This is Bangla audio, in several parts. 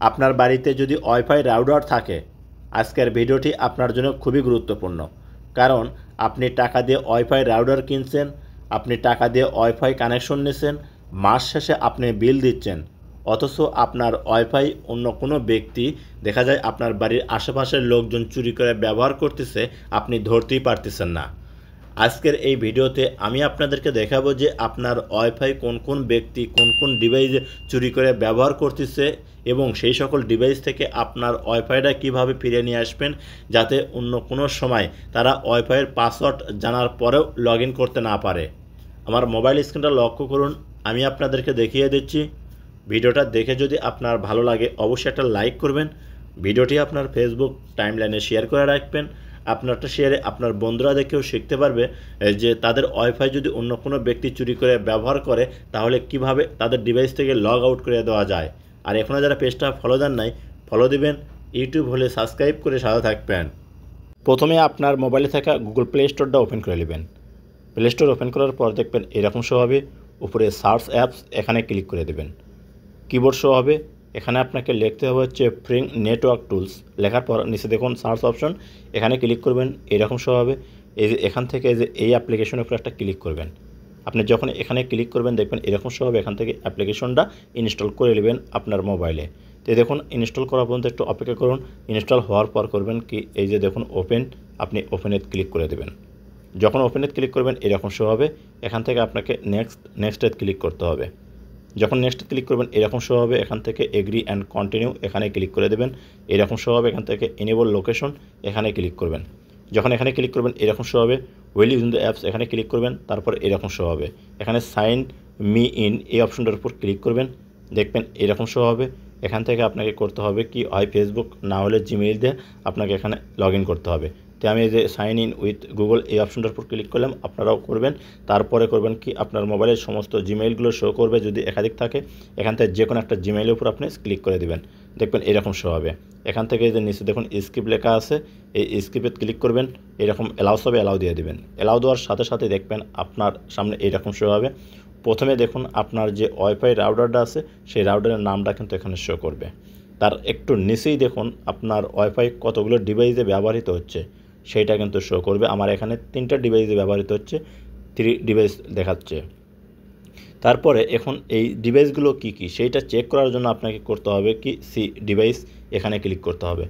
আপনার বাড়িতে যদি ওয়াইফাই রাউটার থাকে, আজকের ভিডিওটি আপনার জন্য খুবই গুরুত্বপূর্ণ। কারণ আপনি টাকা দিয়ে ওয়াইফাই রাউটার কিনছেন, আপনি টাকা দিয়ে ওয়াইফাই কানেকশন নিয়েছেন, মাস শেষে আপনি বিল দিচ্ছেন, অথচ আপনার ওয়াইফাই অন্য কোনো ব্যক্তি দেখা যায় আপনার বাড়ির আশেপাশের লোকজন চুরি করে ব্যবহার করতেছে, আপনি ধরতেই পারতেছেন না। আজকের এই ভিডিওতে আমি আপনাদেরকে দেখাবো যে আপনার ওয়াইফাই কোন কোন ব্যক্তি কোন কোন ডিভাইসে চুরি করে ব্যবহার করতেছে এবং সেই সকল ডিভাইস থেকে আপনার ওয়াইফাইটা কিভাবে ফিরিয়ে নিয়ে আসবেন, যাতে অন্য কোনো সময় তারা ওয়াইফাইয়ের পাসওয়ার্ড জানার পরেও লগ ইন করতে না পারে। আমার মোবাইল স্ক্রিনটা লক্ষ্য করুন, আমি আপনাদেরকে দেখিয়ে দিচ্ছি। ভিডিওটা দেখে যদি আপনার ভালো লাগে অবশ্যই একটা লাইক করবেন, ভিডিওটি আপনার ফেসবুক টাইমলাইনে শেয়ার করে রাখবেন। আপনারটা শেয়ারে আপনার বন্ধুরা দেখেও শিখতে পারবে যে তাদের ওয়াইফাই যদি অন্য কোনো ব্যক্তি চুরি করে ব্যবহার করে তাহলে কিভাবে তাদের ডিভাইস থেকে লগ আউট করে দেওয়া যায়। আর এখনও যারা পেজটা ফলো দেন নাই, ফলো দিবেন। ইউটিউব হলে সাবস্ক্রাইব করে সাথে থাকবেন। প্রথমে আপনার মোবাইলে থাকা গুগল প্লে স্টোরটা ওপেন করে নেবেন। প্লে স্টোর ওপেন করার পর দেখবেন এরকম শো হবে, উপরে সার্চ অ্যাপস এখানে ক্লিক করে দেবেন। কিবোর্ড শো হবে, এখানে আপনাকে লিখতে হবে হচ্ছে ফ্রিং নেটওয়ার্ক টুলস। লেখার পর নিচে দেখুন সার্চ অপশন, এখানে ক্লিক করবেন, এরকম শো হবে। এই যে এখান থেকে যে এই অ্যাপ্লিকেশনের উপর একটা ক্লিক করবেন। আপনি যখন এখানে ক্লিক করবেন দেখবেন এরকম শো হবে, এখান থেকে অ্যাপ্লিকেশনটা ইনস্টল করে নেবেন আপনার মোবাইলে। তো দেখুন ইনস্টল করা পর্যন্ত একটু অপেক্ষা করুন। ইনস্টল হওয়ার পর করবেন কি, এই যে দেখুন ওপেন, আপনি ওপেনে ক্লিক করে দেবেন। যখন ওপেনে ক্লিক করবেন এরকম শো হবে, এখান থেকে আপনাকে নেক্সটে ক্লিক করতে হবে। যখন নেক্সট ক্লিক করবেন এরকম শো হবে, এখান থেকে এগ্রি অ্যান্ড কন্টিনিউ এখানে ক্লিক করে দেবেন। এরকম শো হবে, এখান থেকে এনেবল লোকেশন এখানে ক্লিক করবেন। যখন এখানে ক্লিক করবেন এরকম শো হবে, উইল ইউজ দ্য অ্যাপস এখানে ক্লিক করবেন। তারপর এরকম শো হবে, এখানে সাইন মি ইন এই অপশনটার উপর ক্লিক করবেন। দেখবেন এরকম শো হবে, এখান থেকে আপনাকে করতে হবে কি, হয় ফেসবুক না হলে জিমেইল দিয়ে আপনাকে এখানে লগ ইন করতে হবে। তো আমি এই যে সাইন ইন উইথ গুগল এই অপশনটার উপর ক্লিক করলাম, আপনারাও করবেন। তারপরে করবেন কি, আপনার মোবাইলের সমস্ত জিমেইলগুলো শো করবে, যদি একাধিক থাকে এখান থেকে যে কোনো একটা জিমেইলের উপর আপনি ক্লিক করে দেবেন। দেখবেন এরকম শো হবে। এখান থেকে যে নিচে দেখুন স্কিপ লেখা আছে, এই স্কিপে ক্লিক করবেন, এরকম অ্যালাউস হবে, অ্যালাউ দিয়ে দেবেন। অ্যালাউ দেওয়ার সাথে সাথে দেখবেন আপনার সামনে এইরকম শো হবে। প্রথমে দেখুন আপনার যে ওয়াইফাই রাউটারটা আছে সেই রাউটারের নামটা কিন্তু এখানে শো করবে। তার একটু নিচেই দেখুন আপনার ওয়াইফাই কতগুলো ডিভাইসে ব্যবহৃত হচ্ছে সেইটা কিন্তু শো করবে। আমার এখানে 3টা ডিভাইসে ব্যবহৃত হচ্ছে, 3 ডিভাইস দেখাচ্ছে। তারপরে এখন এই ডিভাইসগুলো কি কি সেইটা চেক করার জন্য আপনাকে করতে হবে কি, সি ডিভাইস এখানে ক্লিক করতে হবে।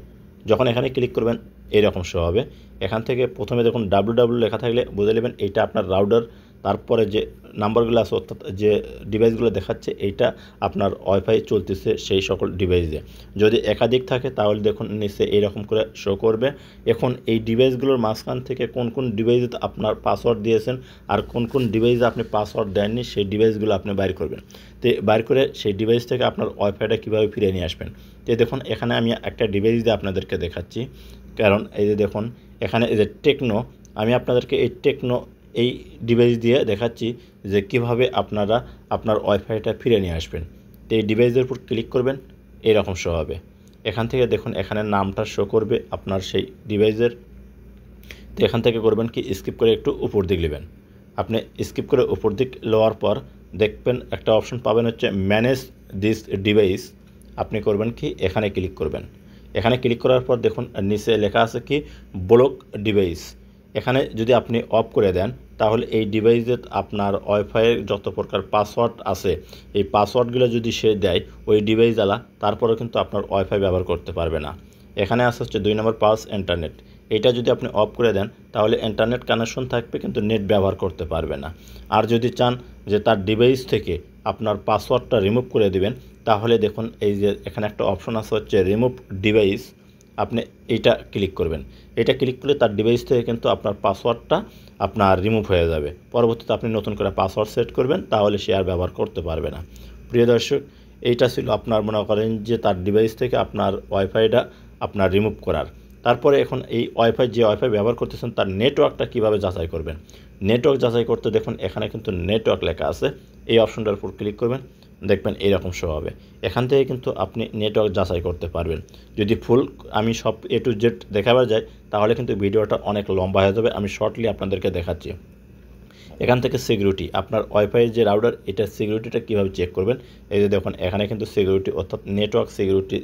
যখন এখানে ক্লিক করবেন এরকম শো হবে। এখান থেকে প্রথমে দেখুন ডাব্লিউ লেখা থাকলে বুঝে নেবেন এইটা আপনার রাউটার। তারপরে যে নাম্বারগুলো আছে অর্থাৎ যে ডিভাইসগুলো দেখাচ্ছে এইটা আপনার ওয়াইফাই চলতেছে সেই সকল ডিভাইসে। যদি একাধিক থাকে তাহলে দেখুন নিচে এইরকম করে শো করবে। এখন এই ডিভাইসগুলোর মাঝখান থেকে কোন কোন ডিভাইসে আপনার পাসওয়ার্ড দিয়েছেন আর কোন কোন ডিভাইসে আপনি পাসওয়ার্ড দেননি সেই ডিভাইসগুলো আপনি বাইর করবেন। তো বাইর করে সেই ডিভাইস থেকে আপনার ওয়াইফাইটা কীভাবে ফিরিয়ে নিয়ে আসবেন। তো দেখুন এখানে আমি একটা ডিভাইস দিয়ে আপনাদেরকে দেখাচ্ছি। কারণ এই যে দেখুন এখানে এই যে টেকনো, আমি আপনাদেরকে এই টেকনো এই ডিভাইস দিয়ে দেখাচ্ছি যে কিভাবে আপনারা আপনার ওয়াইফাইটা ফিরে নিয়ে আসবেন। তো এই ডিভাইসের উপর ক্লিক করবেন, এরকম শো হবে। এখান থেকে দেখুন এখানে নামটা শো করবে আপনার সেই ডিভাইসের। তো এখান থেকে করবেন কি, স্কিপ করে একটু উপর দিক নেবেন। আপনি স্কিপ করে উপর দিক লওয়ার পর দেখবেন একটা অপশন পাবেন হচ্ছে ম্যানেজ দিস ডিভাইস। আপনি করবেন কি, এখানে ক্লিক করবেন। এখানে ক্লিক করার পর দেখুন নিচে লেখা আছে কি, ব্লক ডিভাইস। এখানে যদি আপনি অফ করে দেন তাহলে এই ডিভাইসে আপনার ওয়াইফাইয়ের যত প্রকার পাসওয়ার্ড আছে এই পাসওয়ার্ডগুলো যদি সে দেয় ওই ডিভাইস আলা, তারপরেও কিন্তু আপনার ওয়াইফাই ব্যবহার করতে পারবে না। এখানে আসা হচ্ছে 2 নম্বর পাস ইন্টারনেট। এটা যদি আপনি অফ করে দেন তাহলে ইন্টারনেট কানেকশন থাকবে কিন্তু নেট ব্যবহার করতে পারবে না। আর যদি চান যে তার ডিভাইস থেকে আপনার পাসওয়ার্ডটা রিমুভ করে দিবেন তাহলে দেখুন এই যে এখানে একটা অপশন আছে হচ্ছে রিমুভ ডিভাইস। আপনি এইটা ক্লিক করবেন। এটা ক্লিক করলে তার ডিভাইস থেকে কিন্তু আপনার পাসওয়ার্ডটা আপনার রিমুভ হয়ে যাবে। পরবর্তীতে আপনি নতুন করে পাসওয়ার্ড সেট করবেন, তাহলে সে আর ব্যবহার করতে পারবে না। প্রিয় দর্শক, এইটা ছিল আপনার মনে করেন যে তার ডিভাইস থেকে আপনার ওয়াইফাইটা আপনার রিমুভ করার। তারপরে এখন এই ওয়াইফাই যে ওয়াইফাই ব্যবহার করতেছেন তার নেটওয়ার্কটা কীভাবে যাচাই করবেন। নেটওয়ার্ক যাচাই করতে দেখুন এখানে কিন্তু নেটওয়ার্ক লেখা আছে, এই অপশনটার উপর ক্লিক করবেন, দেখবেন এইরকম শো হবে। এখান থেকে কিন্তু আপনি নেটওয়ার্ক যাচাই করতে পারবেন। যদি ফুল আমি সব A to Z দেখাবার যাই তাহলে কিন্তু ভিডিওটা অনেক লম্বা হয়ে যাবে, আমি শর্টলি আপনাদেরকে দেখাচ্ছি। এখান থেকে সিকিউরিটি, আপনার ওয়াইফাইয়ের যে রাউটার এটার সিকিউরিটিটা কীভাবে চেক করবেন, এই যে দেখুন এখানে কিন্তু সিকিউরিটি অর্থাৎ নেটওয়ার্ক সিকিউরিটি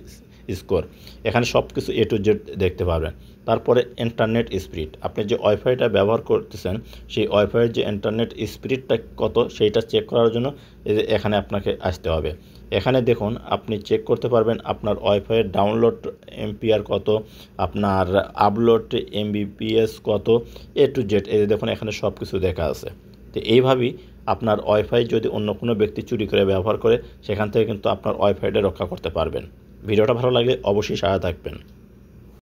স্কোর, এখানে সব কিছু A to Z দেখতে পারবেন। তারপরে ইন্টারনেট স্পিড, আপনি যে ওয়াইফাইটা ব্যবহার করতেছেন সেই ওয়াইফাইয়ের যে ইন্টারনেট স্পিডটা কত সেইটা চেক করার জন্য এই যে এখানে আপনাকে আসতে হবে। এখানে দেখুন আপনি চেক করতে পারবেন আপনার ওয়াইফাইয়ের ডাউনলোড এমপিআর কত, আপনার আপলোড এমবিপিএস কত, A to Z এই যে দেখুন এখানে সব কিছু দেখা আছে। তো এইভাবেই আপনার ওয়াইফাই যদি অন্য কোনো ব্যক্তি চুরি করে ব্যবহার করে সেখান থেকে কিন্তু আপনার ওয়াইফাইটা রক্ষা করতে পারবেন। ভিডিওটা ভালো লাগলে অবশ্যই সাথে থাকবেন।